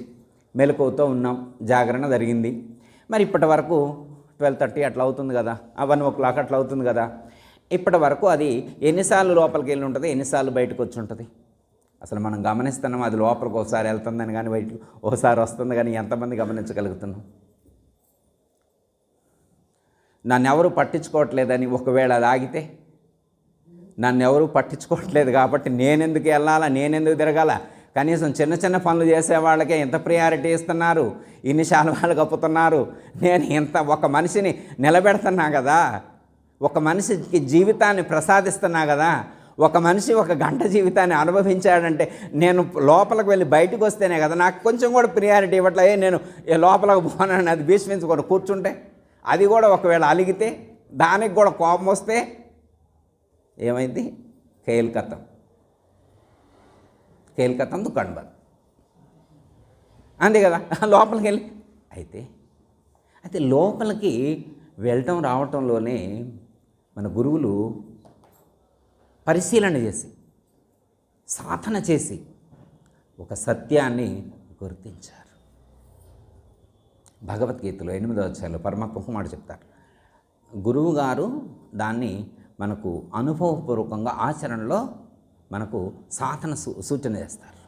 S1: మెలకువతో ఉన్నాం, జాగరణ జరిగింది. మరి ఇప్పటి వరకు 12:30 అట్లా అవుతుంది కదా, 1 o'clock అట్లా అవుతుంది కదా. ఇప్పటి వరకు అది ఎన్నిసార్లు లోపలికి వెళ్ళి ఉంటుంది, ఎన్నిసార్లు బయటకు వచ్చి ఉంటుంది? అసలు మనం గమనిస్తున్నాం అది లోపలికి ఒకసారి వెళ్తుందని, కానీ బయటకు ఒకసారి వస్తుంది కానీ ఎంతమంది గమనించగలుగుతున్నాం? నన్ను ఎవరు పట్టించుకోవట్లేదని ఒకవేళ అది ఆగితే, నన్ను ఎవరు పట్టించుకోవట్లేదు కాబట్టి నేనెందుకు వెళ్ళాలా, నేనెందుకు తిరగాల? కనీసం చిన్న చిన్న పనులు చేసే వాళ్ళకే ఎంత ప్రియారిటీ ఇస్తున్నారు, ఇన్ని శాలువాలు కప్పుతున్నారు. నేను ఇంత ఒక మనిషిని నిలబెడుతున్నా కదా, ఒక మనిషికి జీవితాన్ని ప్రసాదిస్తున్నా కదా. ఒక మనిషి 1 గంట జీవితాన్ని అనుభవించాడంటే నేను లోపలికి వెళ్ళి బయటకు వస్తేనే కదా. నాకు కొంచెం కూడా ప్రియారిటీ ఇవ్వట్లే. నేను లోపలికి పోనని అది భీష్మించుకొని కూర్చుంటే, అది కూడా ఒకవేళ అలిగితే, దానికి కూడా కోపం వస్తే ఏమైంది? కేల్కతం దుకాణం బంద్, అంతే కదా. లోపలికి వెళ్ళి అయితే లోపలికి వెళ్ళటం రావటంలోనే మన గురువులు పరిశీలన చేసి, సాధన చేసి ఒక సత్యాన్ని గుర్తించారు. భగవద్గీతలో 8వ అధ్యాయంలో పరమాత్మ ఒక మాట చెప్తారు. గురువుగారు దాన్ని మనకు అనుభవపూర్వకంగా ఆచరణలో మనకు సాధన సూచన చేస్తారు.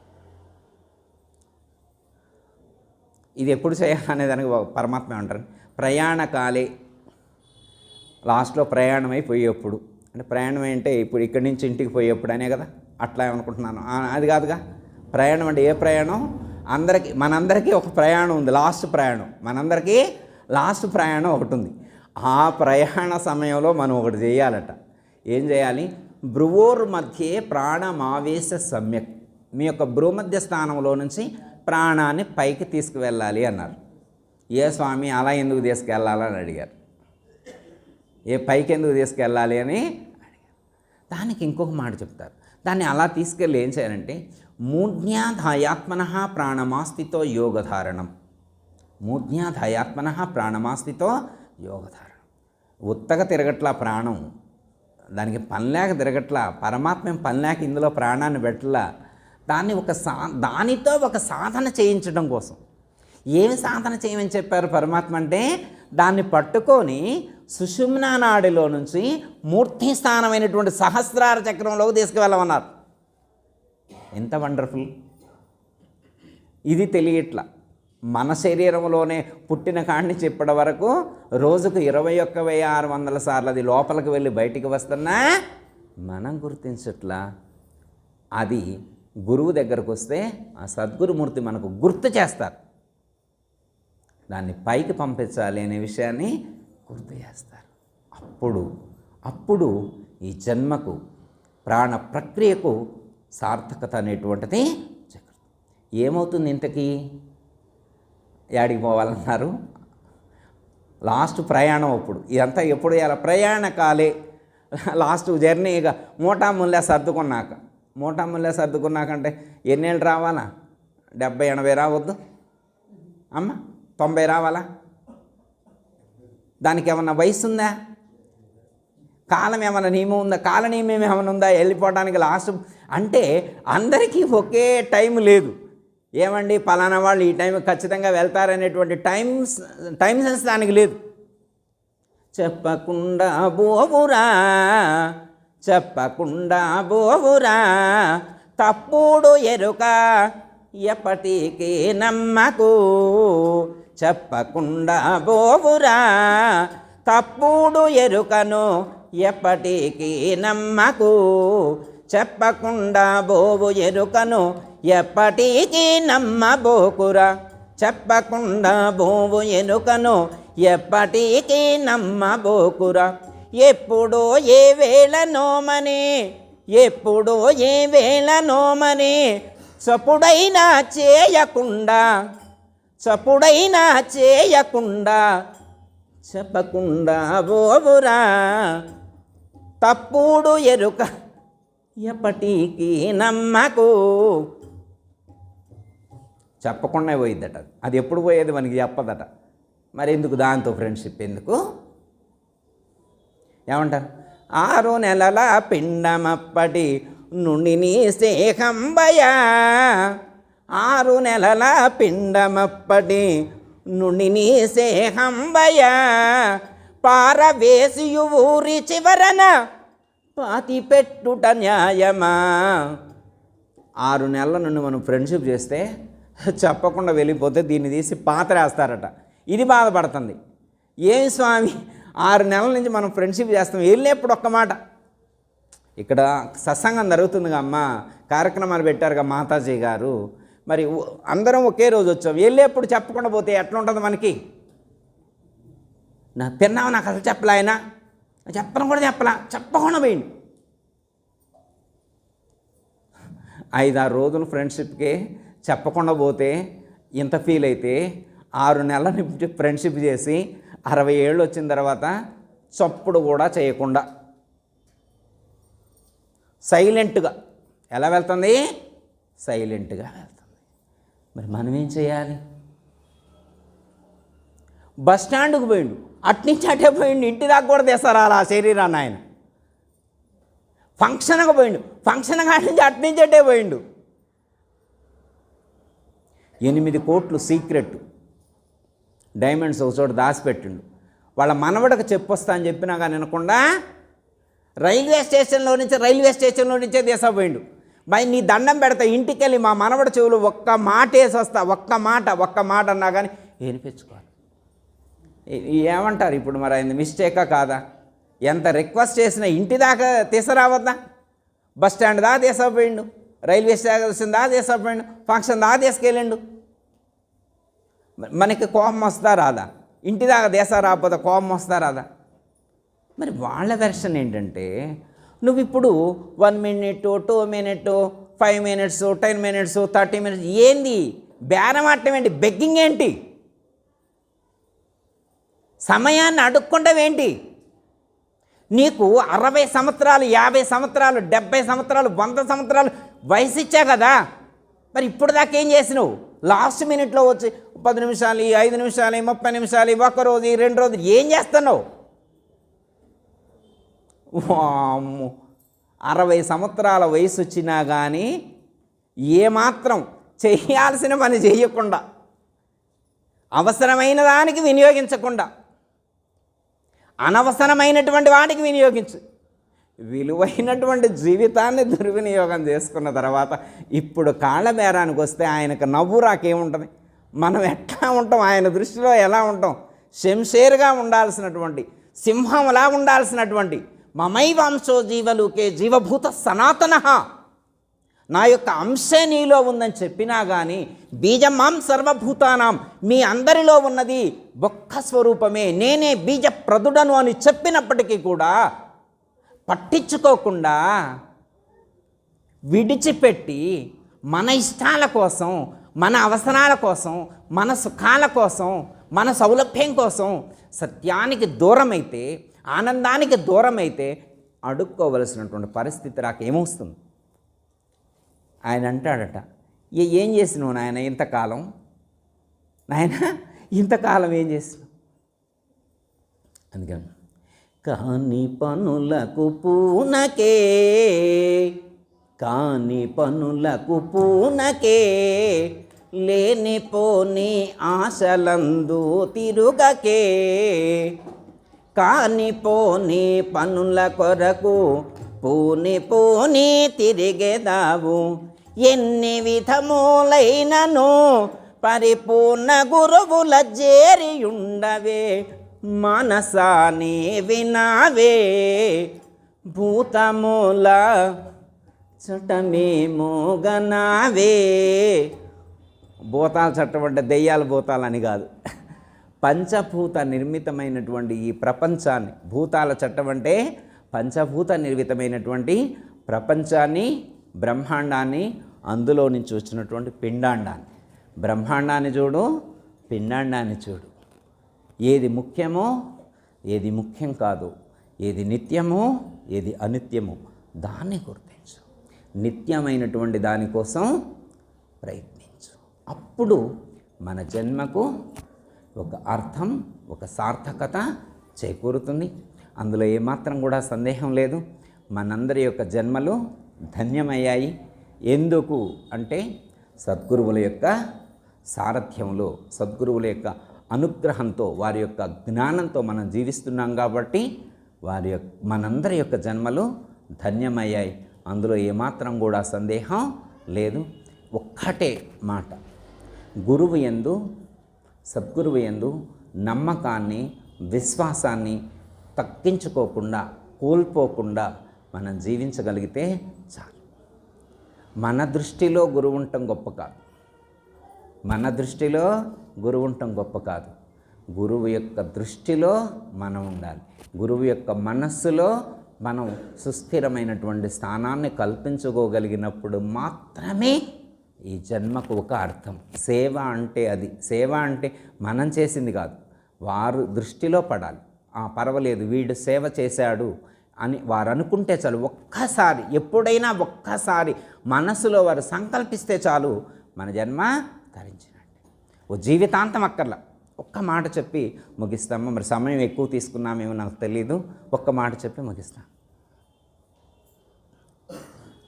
S1: ఇది ఎప్పుడు చేయాలనే దానికి పరమాత్మ ఏమంటారు? ప్రయాణకాలే, లాస్ట్లో ప్రయాణం అయిపోయేప్పుడు. అంటే ప్రయాణం అంటే ఇప్పుడు ఇక్కడి నుంచి ఇంటికి పోయేప్పుడు అనే కదా, అట్లా ఏమనుకుంటున్నాను? అది కాదుగా. ప్రయాణం అంటే ఏ ప్రయాణం? మనందరికీ ఒక ప్రయాణం ఉంది, లాస్ట్ ప్రయాణం. మనందరికీ లాస్ట్ ప్రయాణం ఒకటి ఉంది. ఆ ప్రయాణ సమయంలో మనం ఒకటి చేయాలట. ఏం చేయాలి? భ్రువోర్ మధ్యే ప్రాణమావేశ సమ్యక్. మీ యొక్క భ్రూమధ్య స్థానంలో నుంచి ప్రాణాన్ని పైకి తీసుకువెళ్ళాలి అన్నారు. ఏ స్వామి అలా ఎందుకు తీసుకెళ్ళాలని అడిగారు. పైకి ఎందుకు తీసుకెళ్ళాలి అని అడిగారు. దానికి ఇంకొక మాట చెప్తారు. దాన్ని అలా తీసుకెళ్ళి ఏం చేయాలంటే, మూఢ్యాధాయాత్మనః ప్రాణమాస్థితో యోగధారణం. మూఢ్యాధాయాత్మనః ప్రాణమాస్థితో యోగధారణం. ఉత్తగా తిరగట్లా ప్రాణం, దానికి పనిలేక తిరగట్లా. పరమాత్మ పనిలేక ఇందులో ప్రాణాన్ని పెట్టలా. దాన్ని దానితో ఒక సాధన చేయించడం కోసం. ఏమి సాధన చేయమని చెప్పారు పరమాత్మ అంటే, దాన్ని పట్టుకొని సుషుమ్నా నాడిలో నుంచి మూర్తి స్థానమైనటువంటి సహస్రార చక్రంలోకి తీసుకువెళ్ళమన్నారు. ఎంత వండర్ఫుల్! ఇది తెలియట్లా. మన శరీరంలోనే పుట్టిన కాడిని చెప్పడం వరకు రోజుకు 21,600 సార్లు అది లోపలికి వెళ్ళి బయటికి వస్తున్నా మనం గుర్తించట్లా. అది గురువు దగ్గరకు వస్తే ఆ సద్గురుమూర్తి మనకు గుర్తు చేస్తారు. దాన్ని పైకి పంపించాలి అనే విషయాన్ని గుర్తు చేస్తారు. అప్పుడు ఈ జన్మకు, ప్రాణ ప్రక్రియకు సార్థకత అనేటువంటిది జరుగుతుంది. ఏమవుతుంది? ఇంతకీ యాడికి పోవాలన్నారు? లాస్ట్ ప్రయాణం. అప్పుడు ఇదంతా ఎప్పుడు చేయాలి? ప్రయాణకాలే, లాస్ట్ జర్నీ. ఇక మూటాముల్లే సర్దుకున్నాకంటే ఎన్నేళ్ళు రావాలా? 70-80 రావద్దు అమ్మ? 90 రావాలా? దానికి ఏమన్నా వయసు ఉందా? కాలం ఏమైనా నియమం ఉందా? కాల నియమం ఏమైనా ఉందా వెళ్ళిపోవడానికి లాస్ట్? అంటే అందరికీ ఒకే టైం లేదు. ఏమండి పలానా వాళ్ళు ఈ టైం ఖచ్చితంగా వెళ్తారనేటువంటి టైం సెన్స్ దానికి లేదు. చెప్పకుండా బోవురా, చెప్పకుండా బోవురా, తప్పుడు ఎరుక ఎప్పటికీ నమ్మకు. చెప్పకుండా బోవురా, తప్పుడు ఎరుకను ఎప్పటికీ నమ్మకు. చెప్పకుండా బోవు ఎరుకను ఎప్పటికీ నమ్మబోకురా. చెప్పకుండా బోవు ఎరుకను ఎప్పటికీ నమ్మబోకురా. ఎప్పుడో ఏ వేళ నోమని, ఎప్పుడో ఏ వేళ నోమని, చప్పుడైనా చేయకుండా, చప్పుడైనా చేయకుండా, చెప్పకుండా బోవురా, తప్పుడు ఎరుక ఎప్పటికీ నమ్మకు. చెప్పకుండా పోయిద్దట. అది ఎప్పుడు పోయేది మనకి చెప్పదట. మరి ఎందుకు దాంతో ఫ్రెండ్షిప్ ఎందుకు? ఏమంటారు? 6 నెలల పిండమప్పటి నుండి నీ స్నేహంబయ, 6 నెలల పిండమప్పటి నుండి నీ స్నేహంబయ, పారవేసియు ఊరి చివరన పాతి పెట్టుట న్యాయమా. 6 నెలల నుండి మనం ఫ్రెండ్షిప్ చేస్తే చెప్పకుండా వెళ్ళిపోతే దీన్ని తీసి పాతరేస్తారట. ఇది బాధపడుతుంది. ఏమి స్వామి 6 నెలల నుంచి మనం ఫ్రెండ్షిప్ చేస్తాం, వెళ్ళేప్పుడు ఒక్క మాట. ఇక్కడ సత్సంగం జరుగుతుందిగా అమ్మ, కార్యక్రమాలు పెట్టారుగా మాతాజీ గారు, మరి అందరం ఒకే రోజు వచ్చాం, వెళ్ళేప్పుడు చెప్పకుండా పోతే ఎట్లా ఉంటుంది మనకి? నా తిన్నావు నాకు అసలు చెప్పలే, ఆయన చెప్పడం కూడా చెప్పకుండా పోయింది. 5-6 రోజులు ఫ్రెండ్షిప్కి చెప్పకుండా పోతే ఇంత ఫీల్ అయితే, 6 నెలల నుంచి ఫ్రెండ్షిప్ చేసి 60 ఏళ్ళు వచ్చిన తర్వాత చప్పుడు కూడా చేయకుండా సైలెంట్గా ఎలా వెళ్తుంది? సైలెంట్గా వెళ్తుంది. మరి మనం ఏం చేయాలి? బస్ స్టాండ్కి పోయిండు, అట్నుంచి అటే పోయిండు, ఇంటి దాకా కూడా తెస్తారా ఆ శరీరాన్ని ఆయన. ఫంక్షన్కి పోయిండు, ఫంక్షన్ కాడి నుంచి అట్నుంచి అటే పోయిండు. 8 కోట్లు సీక్రెట్ డైమండ్స్ ఒక చోట దాచిపెట్టిండు. వాళ్ళ మనవడకు చెప్పొస్తా అని చెప్పినా కానీ వినకుండా రైల్వే స్టేషన్లో నుంచే తీసపోయిండు. మరి నీ దండం పెడతా, ఇంటికి వెళ్ళి మా మనవడ చెవులు ఒక్క మాట వేసి వస్తా, ఒక్క మాట అన్నా కానీ వినిపించుకోవాలి. ఏమంటారు ఇప్పుడు? మరి ఆయన మిస్టేకా కాదా? ఎంత రిక్వెస్ట్ చేసినా ఇంటి దాకా తీసుకురావద్దా? బస్ స్టాండ్ దాకా తీసుకుపోయిండు, రైల్వే స్టేషన్ దాకా తీసుకుపోయిండు, ఫంక్షన్ దాకా తీసుకెళ్ళిండు. మనకి కోపం వస్తా రాదా? ఇంటి దాకా దేశ రాకపోతే కోపం వస్తా రాదా? మరి వాళ్ళ వెర్షన్ ఏంటంటే, నువ్వు ఇప్పుడు 1 minute, 2 minutes, 5 minutes, 10 minutes, 30 minutes ఏంది బేరం ఆడటం ఏంటి? బెగ్గింగ్ ఏంటి? సమయాన్ని అడుక్కుంటావేంటి? నీకు 60 సంవత్సరాలు, 50 సంవత్సరాలు, 70 సంవత్సరాలు, 100 సంవత్సరాలు వయసు ఇచ్చా కదా, మరి ఇప్పుడు దాకా ఏం చేసినావు? లాస్ట్ మినిట్లో వచ్చి 10 నిమిషాలు, 5 నిమిషాలు, 30 నిమిషాలు, 1 రోజు, 2 రోజులు ఏం చేస్తున్నావు? 60 సంవత్సరాల వయసు వచ్చినా కానీ ఏమాత్రం చేయాల్సిన పని చేయకుండా, అవసరమైన దానికి వినియోగించకుండా, అనవసరమైనటువంటి వాటికి వినియోగించు. విలువైనటువంటి జీవితాన్ని దుర్వినియోగం చేసుకున్న తర్వాత ఇప్పుడు కాళ్ళ బేరానికి వస్తే ఆయనకు నవ్వు రాకేముంటుంది? మనం ఎట్లా ఉంటాం? ఆయన దృష్టిలో ఎలా ఉంటాం? శంషేరుగా ఉండాల్సినటువంటి, సింహంలా ఉండాల్సినటువంటి, మమైవాంశో జీవలుకే జీవభూత సనాతన, నా యొక్క అంశే నీలో ఉందని చెప్పినా కానీ బీజమాం సర్వభూతానాం, మీ అందరిలో ఉన్నది ఒక్క స్వరూపమే, నేనే బీజ ప్రదుడను అని చెప్పినప్పటికీ కూడా పట్టించుకోకుండా విడిచిపెట్టి మన ఇష్టాల కోసం, మన అవసరాల కోసం, మన సుఖాల కోసం, మన సౌలభ్యం కోసం సత్యానికి దూరమైతే, ఆనందానికి దూరమైతే అడుక్కోవలసినటువంటి పరిస్థితి రాకేమొస్తుంది? ఆయన అంటాడట, ఏం చేసినావు నాయన ఇంతకాలం? నాయన ఇంతకాలం ఏం చేసినావు? అందుకని కాని పనులకు పూనకే, కాని పనులకు పూనకే, లేనిపోని ఆశలందు తిరుగకే, కాని పోని పనుల కొరకు పూని పూని తిరిగేదావు, ఎన్ని విధములైనను పరిపూర్ణ గురువుల చేరియుండవే, మనసాని వినావే భూతమూల చట్టమేమో గనావే. భూతాల చట్టం అంటే దెయ్యాల భూతాలని కాదు, పంచభూత నిర్మితమైనటువంటి ఈ ప్రపంచాన్ని, భూతాల చట్టం అంటే పంచభూత నిర్మితమైనటువంటి ప్రపంచాన్ని, బ్రహ్మాండాన్ని, అందులో నుంచి వచ్చినటువంటి పిండాండాన్ని. బ్రహ్మాండాన్ని చూడు, పిండాండాన్ని చూడు. ఏది ముఖ్యమో ఏది ముఖ్యం కాదు, ఏది నిత్యమో ఏది అనిత్యమో దాన్ని గుర్తించు. నిత్యమైనటువంటి దానికోసం ప్రయత్నించు. అప్పుడు మన జన్మకు ఒక అర్థం, ఒక సార్థకత చేకూరుతుంది. అందులో ఏమాత్రం కూడా సందేహం లేదు. మనందరి యొక్క జన్మలు ధన్యమయ్యాయి. ఎందుకు అంటే సద్గురువుల యొక్క సారథ్యంలో, సద్గురువుల యొక్క అనుగ్రహంతో, వారి యొక్క జ్ఞానంతో మనం జీవిస్తున్నాం కాబట్టి మనందరి యొక్క జన్మలు ధన్యమయ్యాయి. అందులో ఏమాత్రం కూడా సందేహం లేదు. ఒక్కటే మాట, గురువు యందు, సద్గురువు యందు నమ్మకాన్ని, విశ్వాసాన్ని తగ్గించుకోకుండా, కోల్పోకుండా మనం జీవించగలిగితే చాలు. మన దృష్టిలో గురువు ఉండటం గొప్ప కాదు, మన దృష్టిలో గురువు ఉండటం గొప్ప కాదు. గురువు యొక్క దృష్టిలో మనం ఉండాలి. గురువు యొక్క మనస్సులో మనం సుస్థిరమైనటువంటి స్థానాన్ని కల్పించుకోగలిగినప్పుడు మాత్రమే ఈ జన్మకు ఒక అర్థం. సేవ అంటే అది. సేవ అంటే మనం చేసింది కాదు, వారు దృష్టిలో పడాలి. పర్వాలేదు, వీడు సేవ చేశాడు అని వారు అనుకుంటే చాలు. ఒక్కసారి, ఎప్పుడైనా ఒక్కసారి మనసులో వారు సంకల్పిస్తే చాలు, మన జన్మ తరించినట్టు. ఓ జీవితాంతం అక్కర్లా. ఒక్క మాట చెప్పి ముగిస్తాము. మరి సమయం ఎక్కువ తీసుకున్నామేమో నాకు తెలీదు. ఒక్క మాట చెప్పి ముగిస్తాం.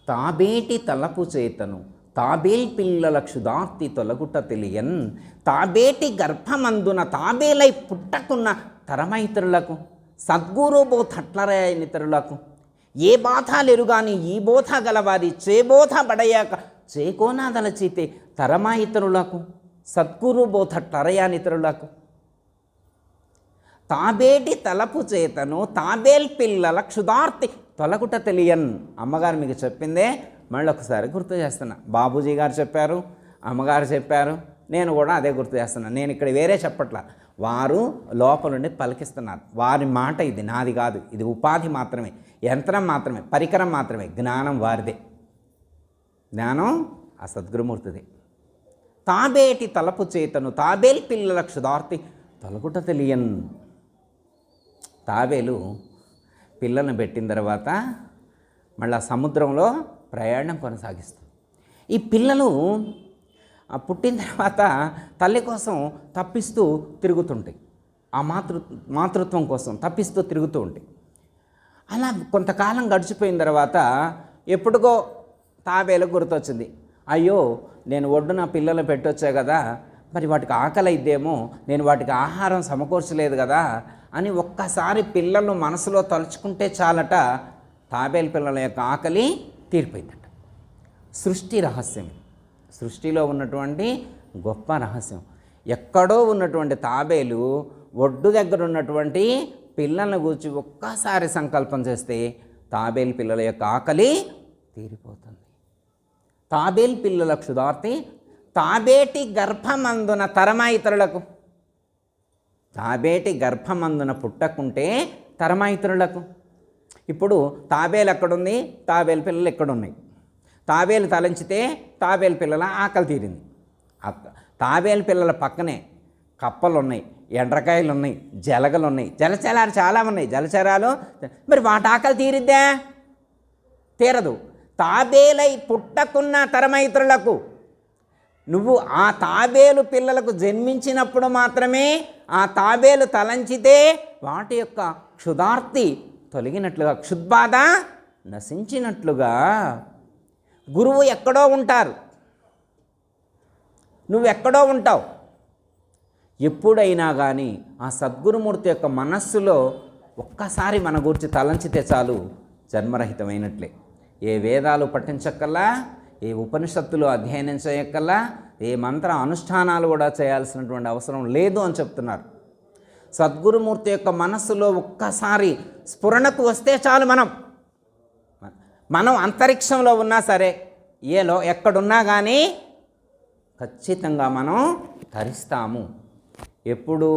S1: తాబేటి తలపు చేతను తాబేల్ పిల్లల క్షుదార్తి తొలగుట తెలియన్, తాబేటి గర్భమందున తాబేలై పుట్టకున్న తరమైతరులకు, సద్గురు బోధట్లరైనితరులకు, ఏ బాధలెరుగాని ఈ బోధ గలవారి చేబోధ బడయాక చేకోనాదలచితే తరమాయితరులకు, సద్గురు బోధట్లరయానితరులకు, తాబేటి తలపు చేతను తాబేల్ పిల్లల క్షుదార్తి తొలగుట తెలియన్. అమ్మగారు మీకు చెప్పిందే మళ్ళీ ఒకసారి గుర్తు చేస్తున్నా. బాబూజీ గారు చెప్పారు, అమ్మగారు చెప్పారు, నేను కూడా అదే గుర్తు చేస్తున్నాను. నేను ఇక్కడ వేరే చెప్పట్లా, వారు లోపల నుండి పలికిస్తున్నారు. వారి మాట ఇది, నాది కాదు. ఇది ఉపాధి మాత్రమే, యంత్రం మాత్రమే, పరికరం మాత్రమే. జ్ఞానం వారిదే, జ్ఞానం ఆ సద్గురుమూర్తిదే. తాబేటి తలపు చేతను తాబేల్ పిల్లల క్షుదార్తి తొలగుట తెలియన్. తాబేలు పిల్లలను పెట్టిన తర్వాత మళ్ళీ సముద్రంలో ప్రయాణం కొనసాగిస్తుంది. ఈ పిల్లలు పుట్టిన తర్వాత తల్లి కోసం తప్పిస్తూ తిరుగుతుంటాయి, ఆ మాతృత్వం కోసం తప్పిస్తూ తిరుగుతూ ఉంటాయి. అలా కొంతకాలం గడిచిపోయిన తర్వాత ఎప్పుడుగో తాబేలకు గుర్తొచ్చింది, అయ్యో నేను ఒడ్డున పిల్లలు పెట్టొచ్చా కదా, మరి వాటికి ఆకలి అయిద్దేమో, నేను వాటికి ఆహారం సమకూర్చలేదు కదా అని ఒక్కసారి పిల్లలను మనసులో తలుచుకుంటే చాలట, తాబేలు పిల్లల యొక్క ఆకలి తీరిపోయిందట. సృష్టి రహస్యం, సృష్టిలో ఉన్నటువంటి గొప్ప రహస్యం. ఎక్కడో ఉన్నటువంటి తాబేలు ఒడ్డు దగ్గర ఉన్నటువంటి పిల్లలను గూర్చి ఒక్కసారి సంకల్పం చేస్తే తాబేలు పిల్లల యొక్క ఆకలి తీరిపోతుంది. తాబేలు పిల్లల క్షుదార్తి తాబేటి గర్భమందున తరమాయితరులకు. తాబేటి గర్భమందున పుట్టకుంటే తరమాయితరులకు. ఇప్పుడు తాబేలు ఎక్కడుంది, తాబేలు పిల్లలు ఎక్కడున్నాయి. తాబేలు తలంచితే తాబేలు పిల్లల ఆకలి తీరింది. తాబేలు పిల్లల పక్కనే కప్పలు ఉన్నాయి, ఎండ్రకాయలు ఉన్నాయి, జలగలు ఉన్నాయి, జలచరాలు చాలా ఉన్నాయి, జలచరాలు. మరి వాటి ఆకలి తీరిద్దా? తీరదు. తాబేలై పుట్టకున్న తరమైతరులకు, నువ్వు ఆ తాబేలు పిల్లలకు జన్మించినప్పుడు మాత్రమే ఆ తాబేలు తలంచితే వాటి యొక్క క్షుధార్తి తొలగినట్లుగా, క్షుద్బాధ నశించినట్లుగా. గురువు ఎక్కడో ఉంటారు, నువ్వెక్కడో ఉంటావు. ఎప్పుడైనా కానీ ఆ సద్గురుమూర్తి యొక్క మనస్సులో ఒక్కసారి మన గురించి తలంచితే చాలు, జన్మరహితమైనట్లే. ఏ వేదాలు పఠించక్కల్లా, ఏ ఉపనిషత్తులు అధ్యయనం చేయక్కల్లా, ఏ మంత్ర అనుష్ఠానాలు కూడా చేయాల్సినటువంటి అవసరం లేదు అని చెప్తున్నారు. సద్గురుమూర్తి యొక్క మనస్సులో ఒక్కసారి స్ఫురణకు వస్తే చాలు, మనం అంతరిక్షంలో ఉన్నా సరే, ఎక్కడున్నా కానీ ఖచ్చితంగా మనం తరిస్తాము. ఎప్పుడు?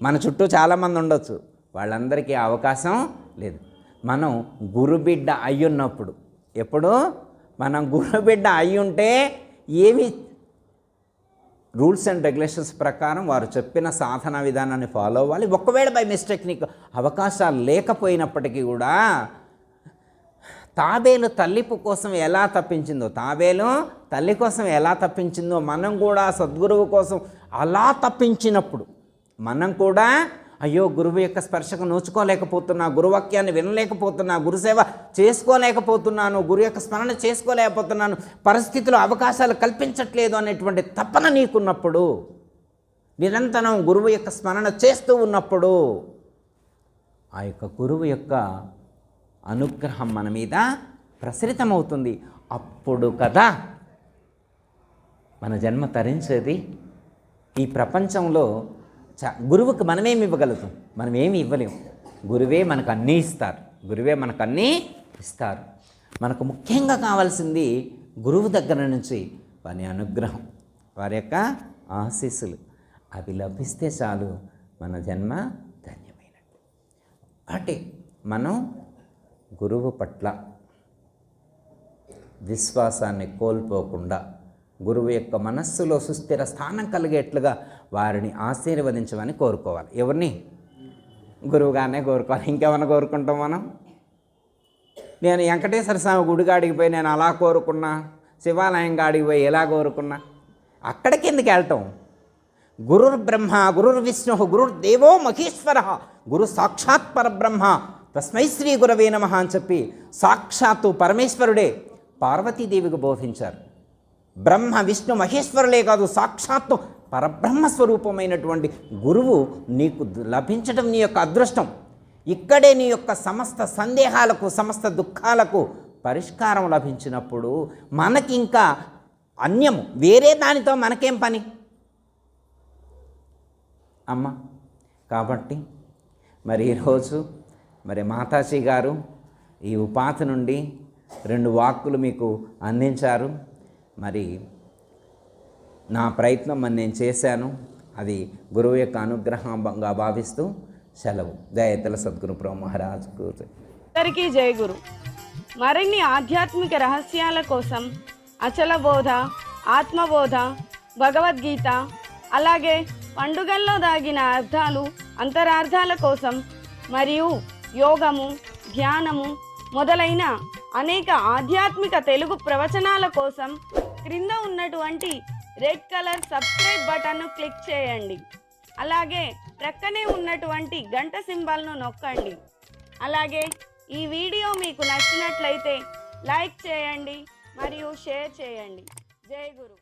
S1: మన చుట్టూ చాలామంది ఉండొచ్చు, వాళ్ళందరికీ అవకాశం లేదు. మనం గురుబిడ్డ అయ్యున్నప్పుడు, ఎప్పుడు మనం గురుబిడ్డ అయ్యుంటే ఏమి రూల్స్ అండ్ రెగ్యులేషన్స్ ప్రకారం వారు చెప్పిన సాధన విధానాన్ని ఫాలో అవ్వాలి. ఒకవేళ బై మిస్టేక్ నీకు అవకాశాలు లేకపోయినప్పటికీ కూడా, తాబేలు తల్లి కోసం ఎలా తప్పించిందో, తాబేలు తల్లి కోసం ఎలా తప్పించిందో, మనం కూడా సద్గురువు కోసం అలా తప్పించినప్పుడు, మనం కూడా అయ్యో గురువు యొక్క స్పర్శకు నోచుకోలేకపోతున్నా, గురువాక్యాన్ని వినలేకపోతున్నా, గురుసేవ చేసుకోలేకపోతున్నాను, గురు యొక్క స్మరణ చేసుకోలేకపోతున్నాను, పరిస్థితులు అవకాశాలు కల్పించట్లేదు అనేటువంటి తపన నీకున్నప్పుడు, నిరంతరం గురువు యొక్క స్మరణ చేస్తూ ఉన్నప్పుడు, ఆ యొక్క గురువు యొక్క అనుగ్రహం మన మీద ప్రసరితమవుతుంది. అప్పుడు కదా మన జన్మ తరించేది. ఈ ప్రపంచంలో గురువుకి మనమేమి ఇవ్వగలుగుతాం? మనం ఏమి ఇవ్వలేము. గురువే మనకు అన్నీ ఇస్తారు, గురువే మనకు అన్నీ ఇస్తారు. మనకు ముఖ్యంగా కావాల్సింది గురువు దగ్గర నుంచి వారి అనుగ్రహం, వారి యొక్క ఆశీస్సులు. అవి లభిస్తే చాలు, మన జన్మ ధన్యమైనట్టు. అంటే మనం గురువు పట్ల విశ్వాసాన్ని కోల్పోకుండా, గురువు యొక్క మనస్సులో సుస్థిర స్థానం కలిగేట్లుగా వారిని ఆశీర్వదించమని కోరుకోవాలి. ఎవరిని? గురువుగానే కోరుకోవాలి. ఇంకేమైనా కోరుకుంటాం మనం? నేను వెంకటేశ్వర స్వామి గుడిగాడికి పోయి నేను అలా కోరుకున్నా, శివాలయం గాడికి పోయి ఎలా కోరుకున్నా, అక్కడికి ఎందుకు వెళ్ళటం? గురుర్ బ్రహ్మ, గురుర్ విష్ణు, గురుర్ దేవో మహేశ్వర, గురు సాక్షాత్ పరబ్రహ్మ, తస్మై శ్రీ గురవే నమః అని చెప్పి సాక్షాత్తు పరమేశ్వరుడే పార్వతీదేవికి బోధించారు. బ్రహ్మ విష్ణు మహేశ్వరులే కాదు, సాక్షాత్తు పరబ్రహ్మ స్వరూపమైనటువంటి గురువు నీకు లభించడం నీ యొక్క అదృష్టం. ఇక్కడే నీ యొక్క సమస్త సందేహాలకు, సమస్త దుఃఖాలకు పరిష్కారం లభించినప్పుడు మనకి ఇంకా అన్యము వేరే దానితో మనకేం పని అమ్మ? కాబట్టి మరి ఈరోజు మాతాజీ గారు ఈ ఉపాధి నుండి 2 వాక్కులు మీకు అందించారు. మరి నా ప్రయత్నం నేను చేశాను, అది గురువు యొక్క అనుగ్రహంగా భావిస్తూ సెలవు. దయతల సద్గురు ప్రభు మహారాజ్కు
S2: అందరికీ జై గురు. మరిన్ని ఆధ్యాత్మిక రహస్యాల కోసం అచల బోధ, ఆత్మబోధ, భగవద్గీత, అలాగే పండుగల్లో దాగిన అర్థాలు, అంతరార్థాల కోసం మరియు యోగము, ధ్యానము మొదలైన అనేక ఆధ్యాత్మిక తెలుగు ప్రవచనాల కోసం క్రింద ఉన్నటువంటి రెడ్ కలర్ సబ్స్క్రైబ్ బటన్ను క్లిక్ చేయండి. అలాగే ప్రక్కనే ఉన్నటువంటి గంట సింబల్ను నొక్కండి. అలాగే ఈ వీడియో మీకు నచ్చినట్లయితే లైక్ చేయండి మరియు షేర్ చేయండి. జై గురు.